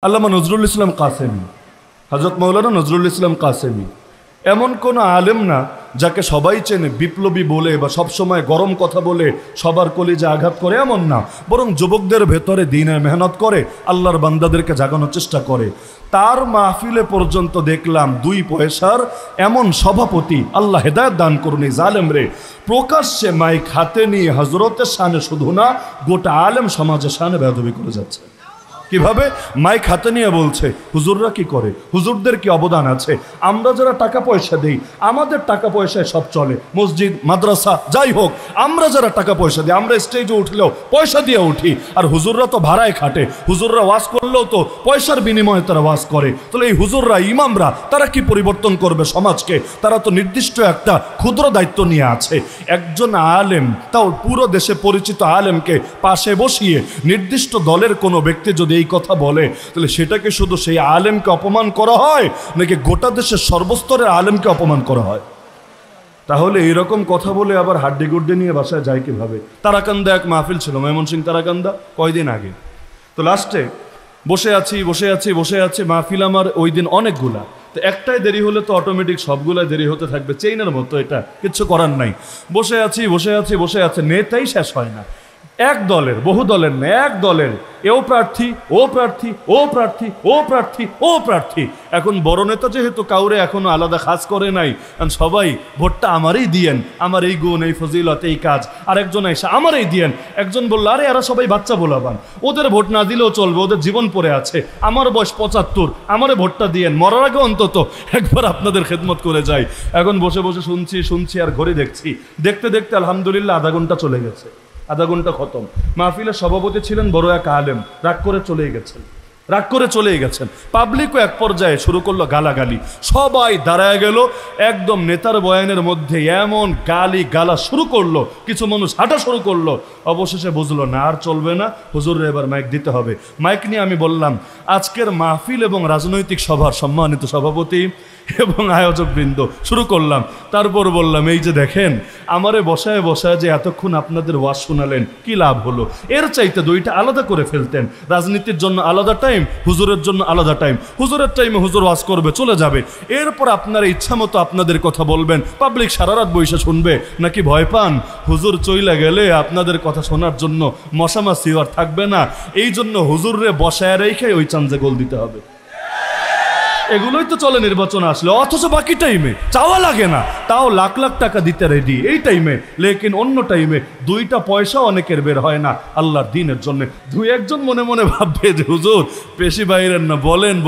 আল্লামা নজরুল ইসলাম কাসেমি, হযরত মাওলানা নজরুল ইসলাম কাসেমি এমন কোনো আলেম না যাকে সবাই চেনে বিপ্লবী বলে বা সবসময় গরম কথা বলে সবার কলিজে আঘাত করে, এমন না। বরং যুবকদের ভেতরে দ্বীনের মেহনত করে, আল্লাহর বান্দাদেরকে জাগানোর চেষ্টা করে। তার মাহফিলে পর্যন্ত দেখলাম 2 পয়সার এমন সভাপতি, আল্লাহ হেদায়েত দান করুন এই জালেম রে, প্রকাশ্যে মাইক হাতে নিয়ে হযরতের শানে শুধু না গোটা আলেম সমাজের শানে বেয়াদবি করে যাচ্ছে। কিভাবে? মাইক হাতে নিয়ে বলছে হুজুররা কি করে, হুজুরদের কি অবদান আছে, আমরা যারা টাকা পয়সা দেই আমাদের টাকা পয়সায় সব চলে, মসজিদ মাদ্রাসা যাই হোক, আমরা যারা টাকা পয়সা দিই, আমরা স্টেজে উঠলেও পয়সা দিয়ে উঠি, আর হুজুররা তো ভাড়ায় খাটে, হুজুররা ওয়াজ করলেও তো পয়সার বিনিময়ে তারা ওয়াজ করে। তাহলে এই হুজুররা ইমামরা তারা কি পরিবর্তন করবে সমাজকে? তারা তো নির্দিষ্ট একটা ক্ষুদ্র দায়িত্ব নিয়ে আছে। একজন আলেম, তাও পুরো দেশে পরিচিত আলেমকে পাশে বসিয়ে নির্দিষ্ট দলের কোনো ব্যক্তি যদি এই কথা বলে, তাহলে সেটাকে শুধু সেই আলেমকে অপমান করা হয় নাকি গোটা দেশের সর্বস্তরের আলেমকে অপমান করা হয়? তাহলে এইরকম কথা বলে আবার হাড্ডি গুড্ডি নিয়ে বাসায় যায় কিভাবে? তারাকান্দা এক মাহফিল ছিল, ময়মনসিংহ তারাকান্দা, কয়দিন আগে। তো লাস্টে বসে আছি মাহফিল আমার ওই দিন অনেকগুলা, তো একটাই দেরি হলে তো অটোমেটিক সবগুলাই দেরি হতে থাকবে, চেইনের মতো, এটা কিচ্ছু করার নাই। বসে আছি নেতাই শেষ হয় না, এক দলের, বহু দলের না, এক দলের এও প্রার্থী, ও প্রার্থী, ও প্রার্থী, ও প্রার্থী, ও প্রার্থী। এখন বড় নেতা যেহেতু কাউরে এখনো আলাদা খাস করে নাই, কারণ সবাই ভোটটা আমারই দিয়েন, আমার এই গুণ, এই ফজিলত, এই কাজ, আর একজন এসে আমারই দিয়েন। একজন বলল আরে এরা সবাই বাচ্চা বলাবান, ওদের ভোট না দিলেও চলবে, ওদের জীবন পড়ে আছে, আমার বয়স 75, আমারে ভোটটা দিয়েন, মরার আগে অন্তত একবার আপনাদের খেদমত করে যাই। এখন বসে শুনছি আর ঘড়ি দেখতে আলহামদুলিল্লাহ আধা ঘন্টা চলে গেছে, আধা ঘন্টা খতম। মাহফিলের সভাপতি ছিলেন বড় এক আলেম, রাগ করে চলে গেছেন। পাবলিকও এক পর্যায়ে শুরু করলো গালাগালি, সবাই দাঁড়ায় গেল, একদম নেতার বয়ানের মধ্যে এমন গালা শুরু করলো, কিছু মানুষ হাঁটা শুরু করলো। অবশেষে বুঝলো না আর চলবে না, হুজুরের এবার মাইক দিতে হবে। মাইক নিয়ে আমি বললাম, আজকের মাহফিল এবং রাজনৈতিক সভার সম্মানিত সভাপতি এবং আয়োজক বৃন্দ, শুরু করলাম। তারপর বললাম, এই যে দেখেন আমারে বসায় যে এতক্ষণ আপনাদের ওয়াজ শোনালেন, কি লাভ হলো? এর চাইতে 2টা আলাদা করে ফেলতেন, রাজনীতির জন্য আলাদা টাইম, হুজুরের জন্য আলাদা টাইম, হুজুরের টাইমে হুজুর ওয়াজ করবে, চলে যাবে, এরপর আপনারা ইচ্ছা মতো আপনাদের কথা বলবেন, পাবলিক সারা রাত বসে শুনবে। নাকি ভয় পান হুজুর চইলা গেলে আপনাদের কথা শোনার জন্য মশামাছি আর থাকবে না? এই জন্য হুজুররে বসায় রেখে ওই চান্সে গোল দিতে হবে। এগুলোই তো চলে নির্বাচন আসলে, অথচ বাকি টাইমে চাওয়া লাগে না, তাও লাখ লাখ টাকা দিতে রেডি এই টাইমে। লেকিন অন্য টাইমে 2টা পয়সা অনেকের বের হয় না আল্লাহর দ্বীনের জন্য। 2-1জন মনে মনে ভাববে যে হুজুর বেশি বাইরেন না,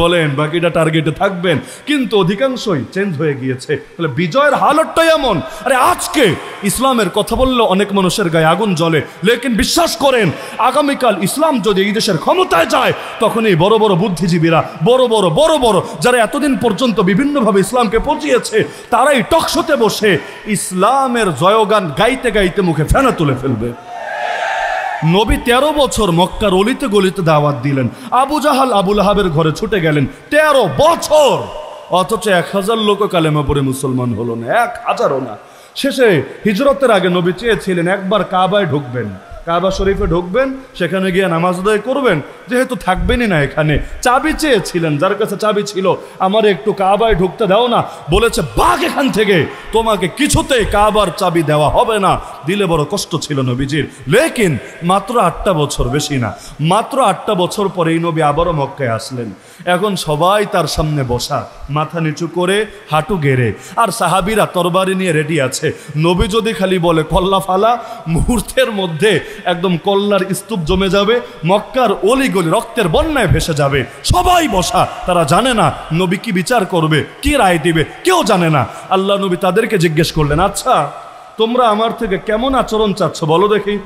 বলেন বাকিটা টার্গেটে থাকবেন, কিন্তু অধিকাংশই চেঞ্জ হয়ে গিয়েছে। তাহলে বিজয়ের হালতটাই এমন। আরে আজকে ইসলামের কথা বললে অনেক মানুষের গায়ে আগুন জ্বলে, লেকিন বিশ্বাস করেন আগামীকাল ইসলাম যদি এই দেশের ক্ষমতায় যায়, তখন এই বড় বড় বুদ্ধিজীবীরা, বড় বড় যারা এতদিন পর্যন্ত বিভিন্নভাবে ইসলামকে পচিয়েছে, তারাই টকশোতে বসে ইসলামের জয়গান গাইতে মুখে ফেনা তুলে ফেলবে। নবী 13 বছর মক্কার অলিতে গলিতে দাওয়াত দিলেন, আবু জাহাল আবু লাহাবের ঘরে ছুটে গেলেন 13 বছর, অথচ 1000 লোক কালেমা পড়ে মুসলমান হলো না, 1000ও না। শেষে হিজরতের আগে নবী চেয়েছিলেন একবার কাবায় ঢুকবেন, কাবা শরীফে ঢুকবেন, সেখানে গিয়ে নামাজ আদায় করবেন, যেহেতু থাকবেনই না এখানে। চাবি চেয়েছিলেন, যার কাছে চাবি ছিল, আমার একটু কাবায় ঢুকতে দাও না, বলেছে বাঘ এখান থেকে, তোমাকে কিছুতেই কাবার চাবি দেওয়া হবে না। দিলে বড় কষ্ট ছিল নবীজির। লেকিন মাত্র 8টা বছর, বেশি না, মাত্র 8টা বছর পরে এই নবী আবারও মক্কায় আসলেন। এখন সবাই তার সামনে বসা, মাথা নিচু করে, হাঁটু গেড়ে, আর সাহাবীরা তরবারি নিয়ে রেডি আছে। নবী যদি খালি বলে কল্লা ফালা, মুহূর্তের মধ্যে একদম কল্লার স্তূপ জমে যাবে, মক্কার অলিগলি রক্তের বন্যায় ভেসে যাবে। সবাই বসা, তারা জানে না নবী কি বিচার করবে, কি রায় দিবে, কেউ জানে না। আল্লাহ নবী তাদেরকে জিজ্ঞেস করলেন, আচ্ছা তোমরা আমার থেকে কেমন আচরণ চাচ্ছ বলো দেখি,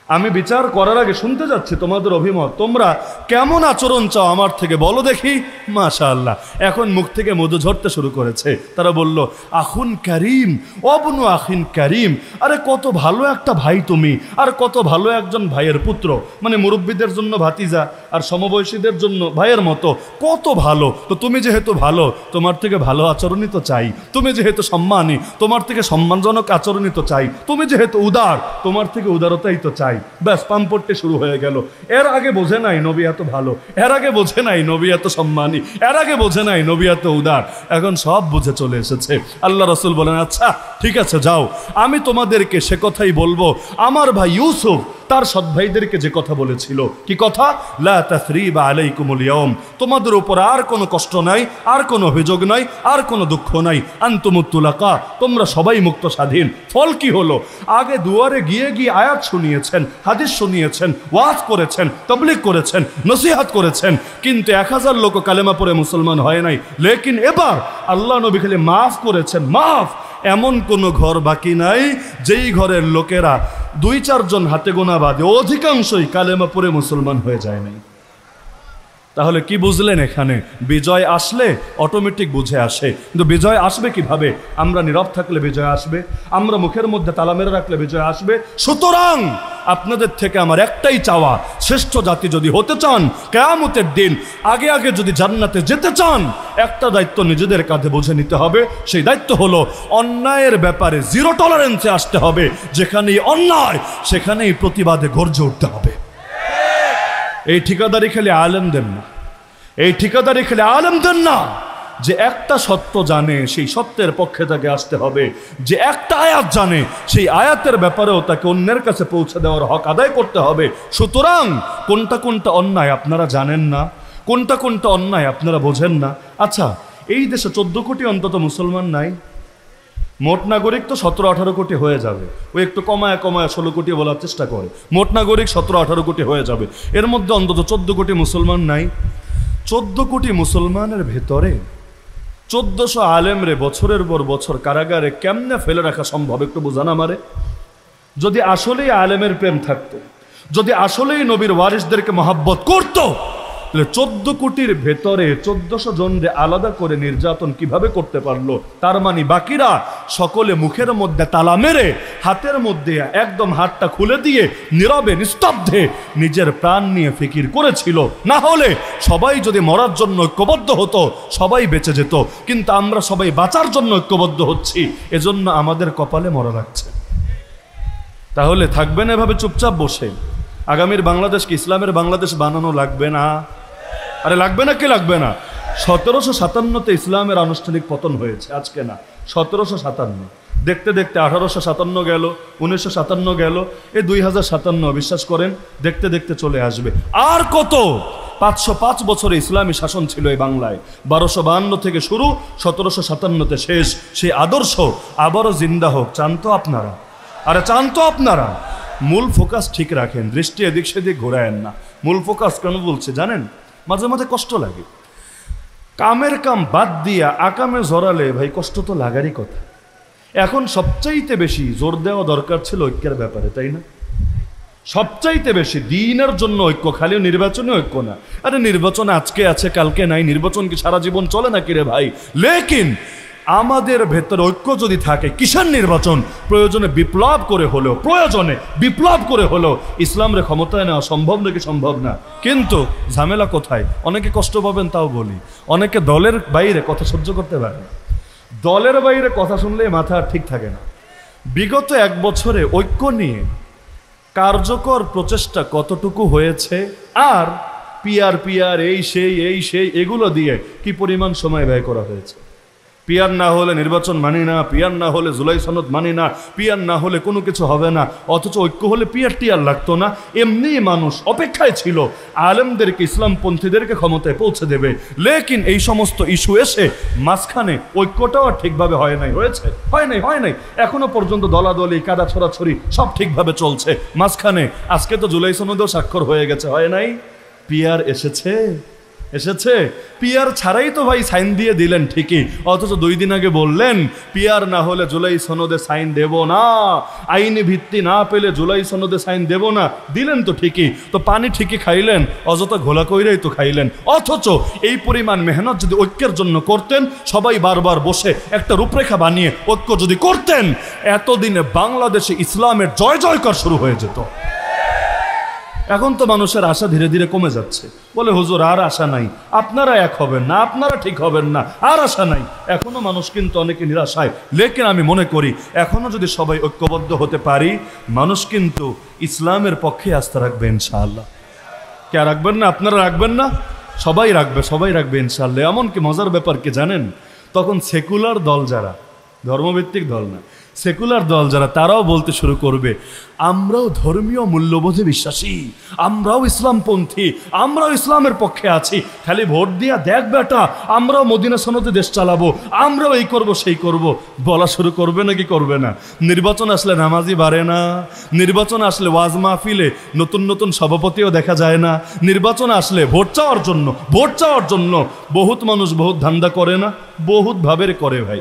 আমি বিচার করার আগে শুনতে যাচ্ছি তোমাদের অভিমত, তোমরা কেমন আচরণ চাও আমার থেকে বলো দেখি। মাশাআল্লাহ, এখন মুখ থেকে মধু ঝরতে শুরু করেছে। তারা বলল, আখুন করিম, অবনু আখিন করিম, আরে কত ভালো একটা ভাই তুমি, আর কত ভালো একজন ভাইয়ের পুত্র, মানে মুরব্বীদের জন্য ভাতিজা আর সমবয়সীদের জন্য ভাইয়ের মতো, কত ভালো। তো তুমি যেহেতু ভালো, তোমার থেকে ভালো আচরণই তো চাই, তুমি যেহেতু সম্মানী, তোমার থেকে সম্মানজনক আচরণই তো চাই, তুমি যেহেতু উদার, তোমার থেকে উদারতাই তো চাই। খাই, ব্যাস পাম্পট্টি শুরু হয়ে গেল। এর আগে বোঝে নাই নবী এত ভালো, এর আগে বোঝে নাই নবী এত সম্মানী, এর আগে বোঝে নাই নবী এত উদার, এখন সব বুঝে চলে এসেছে। আল্লাহ রাসূল বলেন, আচ্ছা ঠিক আছে যাও, আমি তোমাদেরকে সে কথাই বলবো আমার ভাই ইউসুফ তার সৎ ভাইদেরকে যে কথা বলেছিল। কি কথা? লা তাসরিবা আলাইকুমুল ইয়াউম, তোমাদের উপর আর কোনো কষ্ট নাই, আর কোনো অভিযোগ নাই, আর কোনো দুঃখ নাই। আনতুমুত তুলাকা, তোমরা সবাই মুক্ত স্বাধীন। ফল কি হলো? আগে দুয়ারে গিয়ে গিয়ে আয়াত শুনিয়েছেন, হাদিস শুনিয়েছেন, ওয়াজ করেছেন, তাবলীগ করেছেন, নসিহত করেছেন, কিন্তু 1000 লোক কালেমা পড়ে মুসলমান হয় নাই। লেকিন এবার আল্লাহ নবী খালি মাফ করেছেন, মাফ। এমন কোনো ঘর বাকি নাই যেই ঘরের লোকেরা 2-4 জন হাতে গোনা বাদে অধিকাংশই কালেমা পড়ে মুসলমান হয়ে যায় নাই। তাহলে কি বুঝলেন? এখানে বিজয় আসলে অটোমেটিক বুঝে আসে, কিন্তু বিজয় আসবে কিভাবে? আমরা নীরব থাকলে বিজয় আসবে, আমরা মুখের মধ্যে তালা মেরে রাখলে বিজয় আসবে। সুতরাং আপনাদের থেকে আমার একটাই চাওয়া, শ্রেষ্ঠ জাতি যদি হতে চান, কিয়ামতের দিন আগে আগে যদি জান্নাতে যেতে চান, একটা দায়িত্ব নিজেদের কাঁধে বুঝে নিতে হবে। সেই দায়িত্ব হলো অন্যায়ের ব্যাপারে জিরো টলারেন্সে আসতে হবে। যেখানেই অন্যায় সেখানেই প্রতিবাদে গর্জে উঠতে হবে। এই ঠিকাদারি খেলে আলেম দেন না, এই ঠিকাদারি খেলে আলেম দেন না। যে একটা সত্য জানে সেই সত্যের পক্ষে তাকে আসতে হবে, যে একটা আয়াত জানে সেই আয়াতের ব্যাপারেও তাকে অন্যের কাছে পৌঁছে দেওয়ার হক আদায় করতে হবে। সুতরাং কোনটা কোনটা অন্যায় আপনারা জানেন না, কোনটা কোনটা অন্যায় আপনারা বোঝেন না। আচ্ছা, এই দেশে 14 কোটি অন্তত মুসলমান নাই, মোট নাগরিক তো 17-18 কোটি হয়ে যাবে। ওই একটু কমায় 16 কোটি বলার চেষ্টা করে, মোট নাগরিক 17-18 কোটি হয়ে যাবে। এর মধ্যে অন্তত 14 কোটি মুসলমান নাই। 14 কোটি মুসলমানের ভেতরে 1400 আলেমরে বছরের পর বছর কারাগারে কেমনে ফেলে রাখা সম্ভব? একটু বোঝান আমারে। যদি আসলেই আলেমের প্রেম থাকতো, যদি আসলেই নবীর ওয়ারিসদেরকে মহাব্বত করতো, তাহলে 14 কোটির ভেতরে 1400 জনরে আলাদা করে নির্যাতন কিভাবে করতে পারলো? তার মানে বাকিরা সকলে মুখের মধ্যে তালা মেরে, হাতের মধ্যে একদম হাতটা খুলে দিয়ে নীরবে নিস্তব্ধে নিজের প্রাণ নিয়ে ফিকির করেছিল। না হলে সবাই যদি মরার জন্য ঐক্যবদ্ধ হতো, সবাই বেঁচে যেত। কিন্তু আমরা সবাই বাঁচার জন্য ঐক্যবদ্ধ হচ্ছি, এজন্য আমাদের কপালে মরা লাগছে। তাহলে থাকবেন এভাবে চুপচাপ বসে? আগামীর বাংলাদেশকে ইসলামের বাংলাদেশ বানানো লাগবে না? আরে লাগবে না, কি লাগবে না? 1757-তে ইসলামের আনুষ্ঠানিক পতন হয়েছে, আজকে না, 1757। দেখতে দেখতে 1857 গেল, 1957 গেল, এই 2057 বিশ্বাস করেন দেখতে দেখতে চলে আসবে। আর কত? 505 বছরে ইসলামী শাসন ছিল এই বাংলায়। 1252 থেকে শুরু, 1757-তে শেষ। সেই আদর্শ আবারও জিন্দা হোক, চান তো আপনারা? আরে চান তো আপনারা? মূল ফোকাস ঠিক রাখেন, দৃষ্টি এদিক সেদিক ঘোরায়েন না। মূল ফোকাস কেন বলছে জানেন? মাঝে মাঝে কষ্ট লাগে। কামের কাম বাদ দিয়া আকামে জড়ালে ভাই কষ্ট তো লাগারই কথা। এখন সবচাইতে বেশি জোর দেওয়া দরকার ছিল ঐক্যের ব্যাপারে, তাই না? সবচাইতে বেশি দিনের জন্য ঐক্য, খালি নির্বাচনে ঐক্য না। আরে নির্বাচন আজকে আছে কালকে নাই, নির্বাচন কি সারা জীবন চলে নাকি রে ভাই? লেকিন আমাদের ভেতরে ঐক্য যদি থাকে, কিসের নির্বাচন? প্রয়োজনে বিপ্লব করে হলেও, প্রয়োজনে বিপ্লব করে হলেও ইসলামরে ক্ষমতায় নেওয়া সম্ভব নাকি সম্ভব না? কিন্তু ঝামেলা কোথায়? অনেকে কষ্ট পাবেন তাও বলি, অনেকে দলের বাইরে কথা সহ্য করতে পারে না। দলের বাইরে কথা শুনলে মাথা ঠিক থাকে না। বিগত 1 বছরে ঐক্য নিয়ে কার্যকর প্রচেষ্টা কতটুকু হয়েছে, আর পিআর এই সেই এগুলো দিয়ে কি পরিমাণ সময় ব্যয় করা হয়েছে? পিয়ার না হলে নির্বাচন মানি না, পিয়ার না হলে জুলাই সনদ মানি না, পিয়ার না হলে কোনো কিছু হবে না। অথচ ঐক্য হলে পিয়ার লাগতো না। এমনি মানুষ অপেক্ষায় ছিল আলেমদেরকে, ইসলামপন্থীদেরকে ক্ষমতায় পৌঁছে দেবে। লেকিন এই সমস্ত ইস্যু এসে মাঝখানে ঐক্যটাও ঠিকভাবে হয় নাই। হয়েছে? হয় নাই। এখনো পর্যন্ত দলাদলি, কাদা ছড়াছড়ি সব ঠিকভাবে চলছে। মাঝখানে আজকে তো জুলাই সনদেও স্বাক্ষর হয়ে গেছে, হয় নাই? পিয়ার এসেছে? পিয়ার ছাড়াই তো ভাই সাইন দিয়ে দিলেন ঠিকই, অথচ 2 দিন আগে বললেন পিয়ার না হলে জুলাই সনদে সাইন দেব না, আইনি ভিত্তি না পেলে জুলাই সনদে সাইন দেব না। দিলেন তো ঠিকই, তো পানি ঠিকই খাইলেন, অযথা ঘোলা কইরাই তো খাইলেন। অথচ এই পরিমাণ মেহনত যদি ঐক্যের জন্য করতেন, সবাই বারবার বসে একটা রূপরেখা বানিয়ে ঐক্য যদি করতেন, এতদিনে বাংলাদেশে ইসলামের জয় জয়কার শুরু হয়ে যেত। এখন তো মানুষের আশা ধীরে ধীরে কমে যাচ্ছে, বলে হুজুর আর আশা নাই, আপনারা এক হবেন না, আপনারা ঠিক হবেন না, আর আশা নাই। এখনো মানুষ কিন্তু অনেকে নিরাশায়, লেকিন আমি মনে করি এখনো যদি সবাই ঐক্যবদ্ধ হতে পারি, মানুষ কিন্তু ইসলামের পক্ষে আস্থা রাখবে ইনশাআল্লাহ। কে রাখবেন না? আপনারা রাখবেন না? সবাই রাখবে, সবাই রাখবে ইনশাআল্লাহ। এমনকি মজার ব্যাপার কি জানেন, তখন সেকুলার দল যারা, ধর্মভিত্তিক দল না, সেকুলার দল যারা, তারাও বলতে শুরু করবে আমরাও ধর্মীয় মূল্যবোধে বিশ্বাসী, আমরাও ইসলামপন্থী, আমরাও ইসলামের পক্ষে আছি, খালি ভোট দিয়া দেখ বেটা আমরাও মদিনা সনদে দেশ চালাবো, আমরাও এই করব সেই করব, বলা শুরু করবে নাকি করবে না? নির্বাচন আসলে নামাজি বাড়ে না, নির্বাচন আসলে ওয়াজ মাহফিলে নতুন নতুন সভাপতিও দেখা যায় না, নির্বাচন আসলে ভোট চাওয়ার জন্য বহুত মানুষ বহুত ধান্দা করে না, বহুত ভাবের করে ভাই।